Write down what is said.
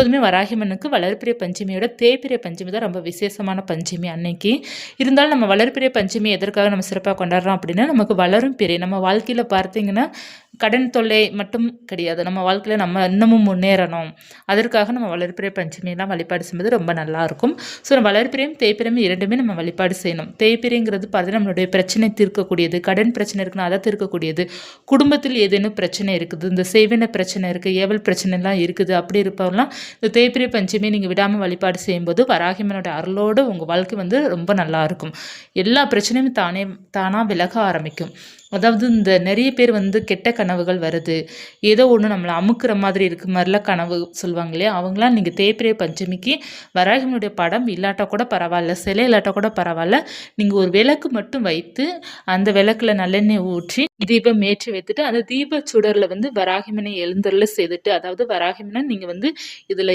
எப்போதுமே வராகியம்மனுக்கு வளர்பிறை பஞ்சமியோட தேய்பிறை பஞ்சமி தான் ரொம்ப விசேஷமான பஞ்சமி அன்னைக்கு. இருந்தாலும் நம்ம வளர்பிறை பஞ்சமி எதற்காக நம்ம சிறப்பாக கொண்டாடுறோம் அப்படின்னா, நமக்கு வளரும் பிறை நம்ம வாழ்க்கையில் பார்த்தீங்கன்னா கடன் தொல்லை மட்டும் கிடையாது. நம்ம வாழ்க்கையில் நம்ம இன்னமும் முன்னேறணும். அதற்காக நம்ம வளர்பிறை பஞ்சமியெல்லாம் வழிபாடு செய்வது ரொம்ப நல்லாயிருக்கும். ஸோ நம்ம வளர்பிறையும் தேய்பிறையும் இரண்டுமே நம்ம வழிபாடு செய்யணும். தேய்பிறைங்கிறது பார்த்தீங்கன்னா நம்மளுடைய பிரச்சனை தீர்க்கக்கூடியது. கடன் பிரச்சனை இருக்குன்னா அதை தீர்க்கக்கூடியது. குடும்பத்தில் ஏதேனும் பிரச்சனை இருக்குது, இந்த செய்வின பிரச்சனை இருக்குது, ஏவல் பிரச்சனைலாம் இருக்குது, அப்படி இருப்பவரெல்லாம் இந்த தேய்பிறை பஞ்சமி நீங்கள் விடாமல் வழிபாடு செய்யும்போது வராகியம்மனோட அருளோடு உங்கள் வாழ்க்கை வந்து ரொம்ப நல்லாயிருக்கும். எல்லா பிரச்சனையும் தானாக விலக ஆரம்பிக்கும். அதாவது இந்த நிறைய பேர் வந்து கெட்ட கனவுகள் வருது, ஏதோ ஒன்று நம்மளை அமுக்குற மாதிரி இருக்க மாதிரிலாம் கனவு சொல்லுவாங்க இல்லையா, அவங்களாம் நீங்கள் தேய்பிறை பஞ்சமிக்கு வராகியம்மனுடைய படம் இல்லாட்டா கூட பரவாயில்ல, சிலை இல்லாட்டா கூட பரவாயில்ல, நீங்கள் ஒரு விளக்கு மட்டும் வைத்து அந்த விளக்கில் நல்லெண்ணெய் ஊற்றி தீபம் ஏற்றி வைத்துட்டு அந்த தீப சுடரில் வந்து வராகியம்மனை எழுந்தருள செய்துட்டு, அதாவது வராகியம்மனை நீங்கள் வந்து இதில்